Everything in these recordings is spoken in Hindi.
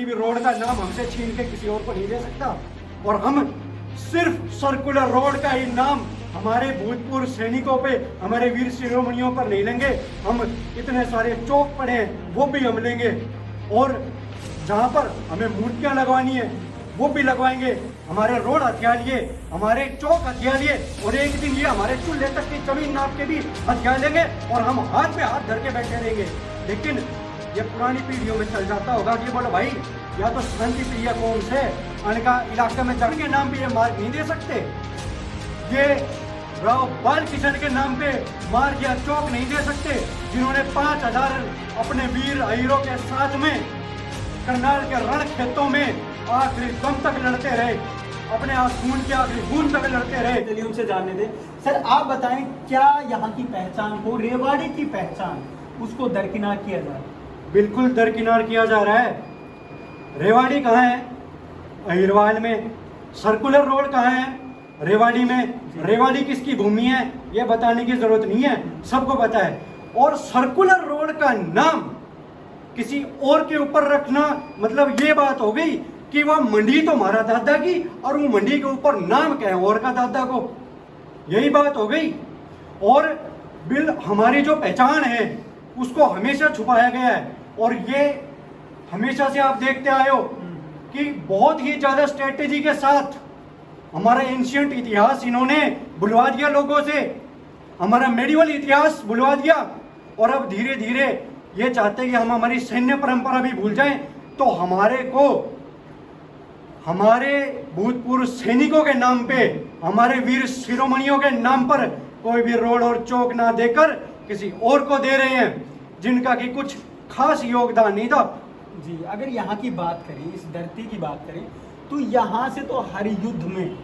भी रोड का नाम हमसे छीन के किसी और को नहीं दे सकता। और हम सिर्फ सर्कुलर रोड का ही नाम हमारे भूतपूर्व सैनिकों पे, हमारे वीर शिरोमणियों पर नहीं लेंगे। हम इतने सारे चौक पड़े हैं वो भी हम लेंगे, और जहाँ पर हमें मूर्तियाँ लगवानी है वो भी लगवाएंगे। हमारे रोड हथियारिए, हमारे चौक हथियारिए, और एक दिन ये हमारे चूल्हे तक की जमीन नाप के भी हथियार लेंगे और हम हाथ पे हाथ धर के बैठे रहेंगे। लेकिन ये पुरानी पीढ़ियों में चल जाता होगा कि बोलो भाई या तो शांति प्रिय कौन से अनका इलाके में जड़ के नाम पे ये मार्ग नहीं दे सकते, ये राव बाल किशन के नाम पे मार्ग या चौक नहीं दे सकते, जिन्होंने 5000 अपने वीर हीरो के साथ में करनाल के रण खेतों में आखिरी दम तक लड़ते रहे, अपने खून के आखिरी बूंद तक लड़ते रहे। चलिए उनसे जानने दें। सर आप बताएं, क्या यहाँ की पहचान को, रेवाड़ी की पहचान, उसको दरकिनार किया जा रहा है? बिल्कुल दरकिनार किया जा रहा है। रेवाड़ी कहाँ है? अहिरवाल में। सर्कुलर रोड कहाँ है? रेवाड़ी में। रेवाड़ी किसकी भूमि है ये बताने की जरूरत नहीं है, सबको पता है। और सर्कुलर रोड का नाम किसी और के ऊपर रखना मतलब ये बात हो गई कि वह मंडी तो हमारा दादा की और वो मंडी के ऊपर नाम क्या है और का दादा को, यही बात हो गई। और हमारी जो पहचान है उसको हमेशा छुपाया गया है, और ये हमेशा से आप देखते आए हो कि बहुत ही ज्यादा स्ट्रेटेजी के साथ हमारा एंशियंट इतिहास इन्होंने बुलवा दिया लोगों से, हमारा मेडिवल इतिहास बुलवा दिया। और अब धीरे धीरे ये चाहते हैं कि हम हमारी सैन्य परंपरा भी भूल जाएं, तो हमारे को हमारे भूतपूर्व सैनिकों के नाम पे, हमारे वीर शिरोमणियों के नाम पर कोई भी रोड और चौक ना देकर किसी और को दे रहे हैं, जिनका कि कुछ खास योगदान नहीं था। जी, अगर यहाँ की बात करें, इस धरती की बात करें, तो यहाँ से तो हर युद्ध में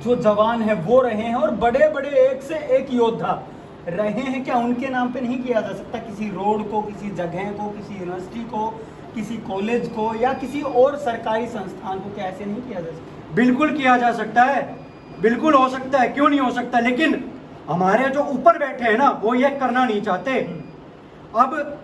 जो जवान है वो रहे हैं, और बड़े बड़े एक से एक योद्धा रहे हैं। क्या उनके नाम पे नहीं किया जा सकता? किसी रोड को, किसी जगह को, किसी यूनिवर्सिटी को, किसी कॉलेज को या किसी और सरकारी संस्थान को क्या ऐसे नहीं किया जा सकता? बिल्कुल किया जा सकता है, बिल्कुल हो सकता है, क्यों नहीं हो सकता। लेकिन हमारे जो ऊपर बैठे हैं ना वो ये करना नहीं चाहते। अब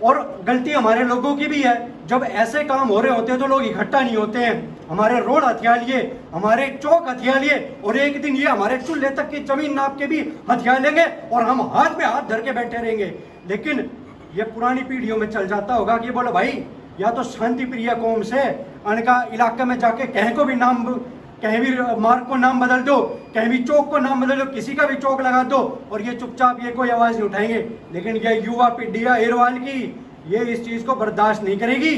और गलती हमारे लोगों की भी है, जब ऐसे काम हो रहे होते हैं तो लोग इकट्ठा नहीं होते हैं। हमारे रोड हथियार लिए, हमारे चौक हथियार लिए, और एक दिन ये हमारे चूल्हे तक की जमीन नाप के भी हथियार लेंगे और हम हाथ पे हाथ धर के बैठे रहेंगे। लेकिन ये पुरानी पीढ़ियों में चल जाता होगा कि बोलो भाई या तो शांति प्रिय कौम से अनका इलाके में जाके कहीं को भी नाम, कहीं भी मार्ग को नाम बदल दो, कहीं भी चौक को नाम बदल दो, किसी का भी चौक लगा दो, और ये चुपचाप ये कोई आवाज नहीं उठाएंगे। लेकिन ये युवा पीढ़ी अहिरवाल की ये इस चीज को बर्दाश्त नहीं करेगी।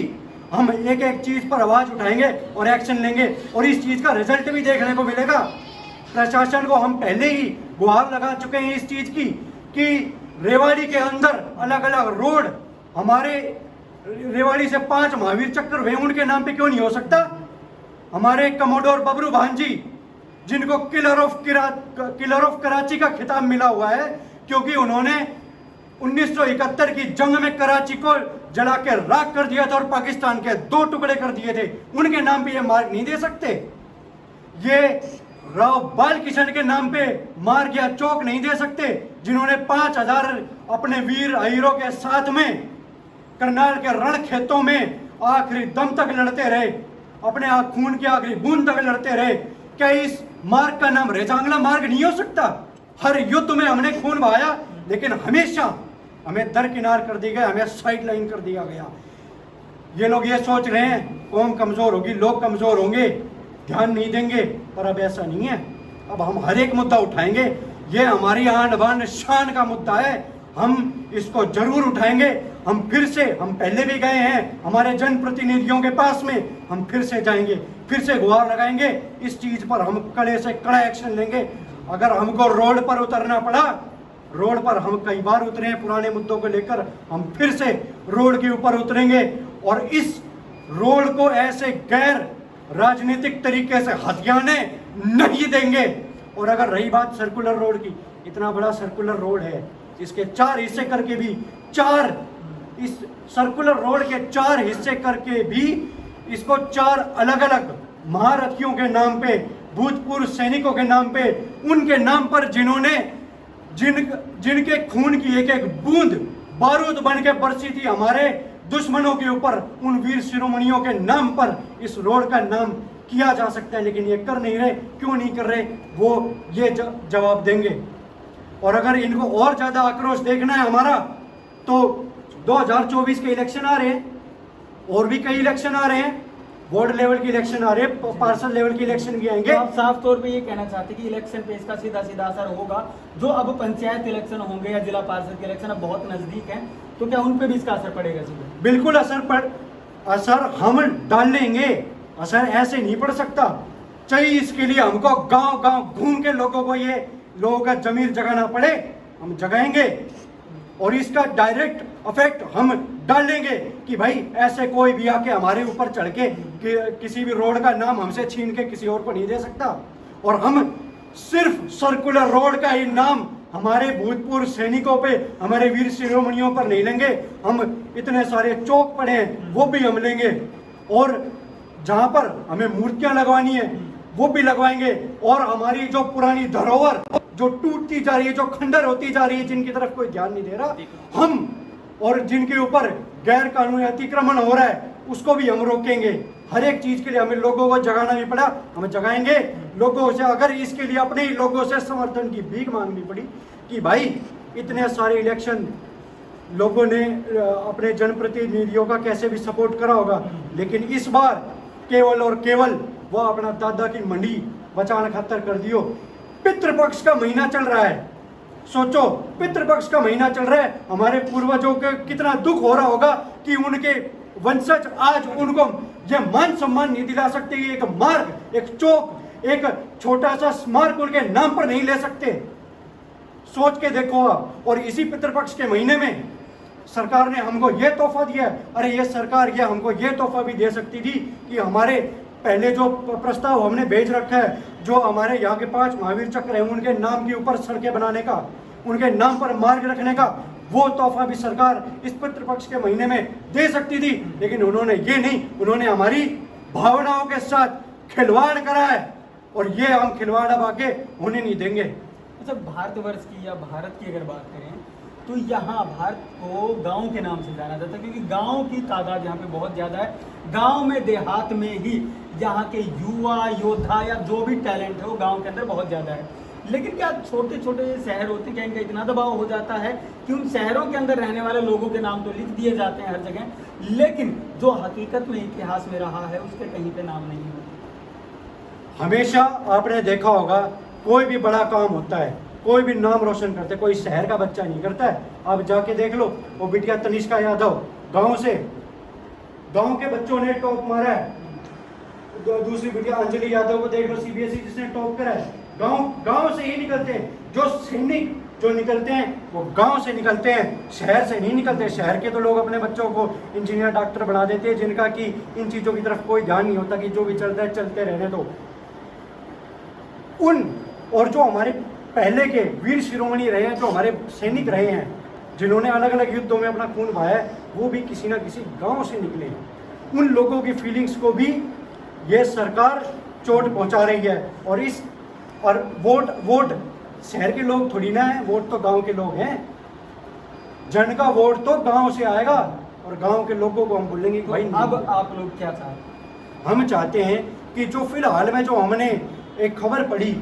हम एक एक चीज पर आवाज उठाएंगे और एक्शन लेंगे, और इस चीज का रिजल्ट भी देखने को मिलेगा। प्रशासन को हम पहले ही गुहार लगा चुके हैं इस चीज की कि रेवाड़ी के अंदर अलग अलग रोड, हमारे रेवाड़ी से 5 महावीर चक्र हुए, उनके नाम पे क्यों नहीं हो सकता? हमारे कमोडोर बबरू भांजी, जिनको किलर ऑफ कराची का खिताब मिला हुआ है, क्योंकि उन्होंने 1971 की जंग में कराची को जला के राख कर दिया था और पाकिस्तान के 2 टुकड़े कर दिए थे, उनके नाम पे ये मार्ग नहीं दे सकते। ये राव बाल किशन के नाम पे मार्ग या चौक नहीं दे सकते, जिन्होंने 5000 अपने वीर हीरो के साथ में करनाल के रण खेतों में आखिरी दम तक लड़ते रहे, अपने खून की आखिरी बूंद तक लड़ते रहे। क्या इस मार्ग का नाम रेजांगला मार्ग नहीं हो सकता? हर युद्ध में हमने खून बहाया, लेकिन हमेशा हमें दरकिनार कर दी गया, हमें साइड लाइन कर दिया गया। ये लोग ये सोच रहे हैं कौम कमजोर होगी, लोग कमजोर होंगे, ध्यान नहीं देंगे, पर अब ऐसा नहीं है। अब हम हर एक मुद्दा उठाएंगे, ये हमारी आन बान शान का मुद्दा है, हम इसको जरूर उठाएंगे। हम फिर से, हम पहले भी गए हैं हमारे जनप्रतिनिधियों के पास में, हम फिर से जाएंगे, फिर से गुहार लगाएंगे, इस चीज पर हम कड़े से कड़ा एक्शन लेंगे। अगर हमको रोड पर उतरना पड़ा, रोड पर हम कई बार उतरे हैं पुराने मुद्दों को लेकर, हम फिर से रोड के ऊपर उतरेंगे और इस रोड को ऐसे गैर राजनीतिक तरीके से हथियाने नहीं देंगे। और अगर रही बात सर्कुलर रोड की, इतना बड़ा सर्कुलर रोड है, इसके 4 हिस्से करके भी इस सर्कुलर रोड के 4 हिस्से करके भी इसको 4 अलग अलग महारथियों के नाम पे, भूतपूर्व सैनिकों के नाम पे, उनके नाम पर जिन्होंने जिनके खून की एक एक बूंद बारूद बन के बरसी थी हमारे दुश्मनों के ऊपर उन वीर शिरोमणियों के नाम पर इस रोड का नाम किया जा सकता है, लेकिन ये कर नहीं रहे। क्यों नहीं कर रहे, वो ये जवाब देंगे। और अगर इनको और ज्यादा आक्रोश देखना है हमारा, तो 2024 के इलेक्शन आ रहे हैं, और भी कई इलेक्शन आ रहे हैं, वार्ड लेवल के इलेक्शन आ रहे हैं, पार्षद लेवल के इलेक्शन भी आएंगे। तो आप साफ तौर पे ये कहना चाहते हैं कि इलेक्शन पे इसका सीधा सीधा असर होगा। जो अब पंचायत इलेक्शन होंगे या जिला पार्षद के इलेक्शन अब बहुत नजदीक हैं, तो क्या उन पे भी इसका असर पड़ेगा? सीधे बिल्कुल असर हम डाल लेंगे। असर ऐसे नहीं पड़ सकता, चाहिए इसके लिए हमको गांव गांव घूम के लोगों का जमीर जगाना पड़े, हम जगाएंगे। और इसका डायरेक्ट इफेक्ट हम डाल लेंगे कि भाई ऐसे कोई भी आके हमारे ऊपर चढ़ के किसी भी रोड का नाम हमसे छीन के किसी और को नहीं दे सकता। और हम सिर्फ सर्कुलर रोड का ही नाम हमारे भूतपूर्व सैनिकों पे, हमारे वीर शिरोमणियों पर नहीं लेंगे। हम इतने सारे चौक पड़े हैं वो भी हम लेंगे, और जहां पर हमें मूर्तियां लगवानी है वो भी लगवाएंगे। और हमारी जो पुरानी धरोहर जो टूटती जा रही है, जो खंडर होती जा रही है, जिनकी तरफ कोई ध्यान नहीं दे रहा, हम और जिनके ऊपर गैर कानूनी अतिक्रमण हो रहा है उसको भी हम रोकेंगे। हर एक चीज के लिए हमें लोगों को जगाना भी पड़ा, हम जगाएंगे लोगों से। अगर इसके लिए अपने ही लोगों से समर्थन की भीख मांगनी पड़ी कि भाई इतने सारे इलेक्शन लोगों ने अपने जनप्रतिनिधियों का कैसे भी सपोर्ट करा होगा, लेकिन इस बार केवल और केवल वो अपना दादा की मंडी बचाने खातर कर दियो। पितृपक्ष का महीना चल रहा है, सोचो पितृपक्ष का महीना चल रहा है, हमारे पूर्वजों के कितना दुख हो रहा होगा कि उनके वंशज आज उनको ये मान सम्मान नहीं दिला सकते, एक मार्ग, एक चौक, एक छोटा सा स्मारक उनके नाम पर नहीं ले सकते। सोच के देखो आप। और इसी पितृपक्ष के महीने में सरकार ने हमको ये तोहफा दिया। अरे ये सरकार ये हमको ये तोहफा भी दे सकती थी कि हमारे पहले जो प्रस्ताव हमने भेज रखा है, जो हमारे यहाँ के 5 महावीर चक्र है उनके नाम के ऊपर सड़कें बनाने का, उनके नाम पर मार्ग रखने का, वो तोहफा भी सरकार इस पितृपक्ष के महीने में दे सकती थी। लेकिन उन्होंने ये नहीं, उन्होंने हमारी भावनाओं के साथ खिलवाड़ करा है, और ये हम खिलवाड़ अब आगे होने नहीं देंगे। अच्छा, भारतवर्ष की या भारत की अगर बात करें तो यहाँ भारत को गांव के नाम से जाना जाता है, क्योंकि गांव की तादाद यहाँ पे बहुत ज़्यादा है। गांव में, देहात में ही यहाँ के युवा योद्धा या जो भी टैलेंट है वो गांव के अंदर बहुत ज़्यादा है। लेकिन क्या छोटे छोटे शहर होते हैं, क्या इनका इतना दबाव हो जाता है कि उन शहरों के अंदर रहने वाले लोगों के नाम तो लिख दिए जाते हैं हर जगह, लेकिन जो हकीकत में इतिहास में रहा है उसके कहीं पे नाम नहीं होता। हमेशा आपने देखा होगा कोई भी बड़ा काम होता है, कोई भी नाम रोशन करते, कोई शहर का बच्चा नहीं करता है। आप जाके देख लो, वो बिटिया तनिष्का यादव गांव से, गांव के बच्चों ने टॉप मारा है। दूसरी बिटिया अंजलि यादव को देख लो, सीबीएसई जिसने टॉप करा है। गांव से ही निकलते हैं। जो सैनिक जो निकलते हैं वो गांव से निकलते हैं, शहर से नहीं निकलते। शहर के तो लोग अपने बच्चों को इंजीनियर डॉक्टर बना देते हैं, जिनका कि इन चीज़ों की तरफ कोई ध्यान नहीं होता कि जो भी चलता है चलते रहने दो। और जो हमारे पहले के वीर शिरोमणि रहे हैं, जो हमारे सैनिक रहे हैं, जिन्होंने अलग अलग युद्धों में अपना खून बहाया है, वो भी किसी ना किसी गांव से निकले हैं। उन लोगों की फीलिंग्स को भी ये सरकार चोट पहुंचा रही है। और वोट शहर के लोग थोड़ी ना है, वोट तो गांव के लोग हैं। जन का वोट तो गांव से आएगा, और गांव के लोगों को हम बोलेंगे कि भाई अब आप लोग क्या चाहते हैं? हम चाहते हैं कि जो फिलहाल में जो हमने एक खबर पढ़ी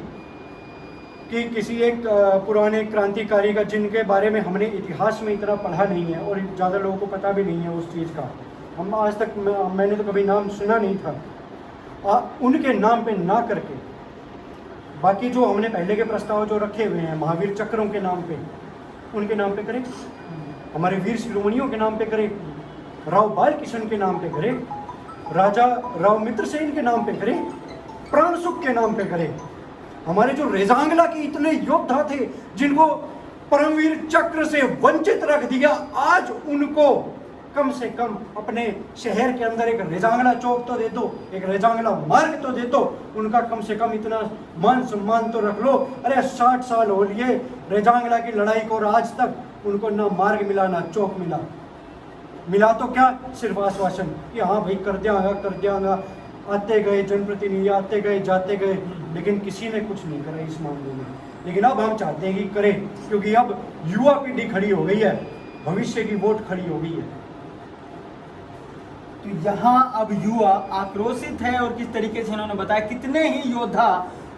कि किसी एक पुराने क्रांतिकारी का, जिनके बारे में हमने इतिहास में इतना पढ़ा नहीं है और ज़्यादा लोगों को पता भी नहीं है उस चीज़ का, हम आज तक मैंने तो कभी नाम सुना नहीं था, उनके नाम पे ना करके बाकी जो हमने पहले के प्रस्ताव जो रखे हुए हैं महावीर चक्रों के नाम पे, उनके नाम पे करें, हमारे वीर शिरोमणियों के नाम पे करें, राव बाल किशन के नाम पे करें, राजा राव मित्रसेन के नाम पे करें, प्राण सुख के नाम पे करें। हमारे जो रेजांगला के इतने योद्धा थे जिनको परमवीर चक्र से वंचित रख दिया, आज उनको कम से कम अपने शहर के अंदर एक रेजांगला चौक तो दे दो, एक रेजांगला मार्ग तो दे दो, उनका कम से कम इतना मान सम्मान तो रख लो। अरे 60 साल हो लिए रेजांगला की लड़ाई को, और आज तक उनको ना मार्ग मिला ना चौक मिला तो क्या, सिर्फ आश्वासन कि हाँ भाई कर दियांगा। आते गए जनप्रतिनिधि, आते गए जाते गए, लेकिन किसी ने कुछ नहीं करा इस मामले में। लेकिन अब हम चाहते हैं कि करें, क्योंकि अब युवा पीढ़ी खड़ी हो गई है, भविष्य की वोट खड़ी हो गई है। तो यहाँ अब युवा आक्रोशित है और किस तरीके से इन्होंने बताया कितने ही योद्धा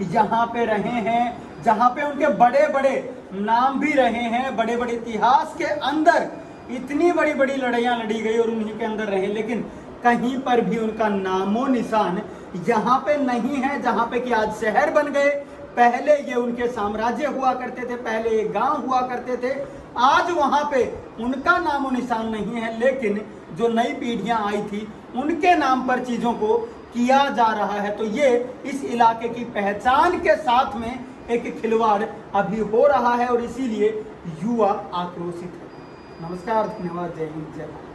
यहाँ पे रहे हैं, जहाँ पे उनके बड़े बड़े नाम भी रहे हैं, बड़े बड़े इतिहास के अंदर इतनी बड़ी बड़ी लड़ाइयाँ लड़ी गई और उन्हीं के अंदर रहे, लेकिन कहीं पर भी उनका नामो निशान यहाँ पे नहीं है। जहाँ पे कि आज शहर बन गए, पहले ये उनके साम्राज्य हुआ करते थे, पहले ये गांव हुआ करते थे, आज वहाँ पे उनका नामो निशान नहीं है। लेकिन जो नई पीढ़ियां आई थी उनके नाम पर चीज़ों को किया जा रहा है। तो ये इस इलाके की पहचान के साथ में एक खिलवाड़ अभी हो रहा है और इसीलिए युवा आक्रोशित है। नमस्कार, धन्यवाद, जय हिंद, जय भारत।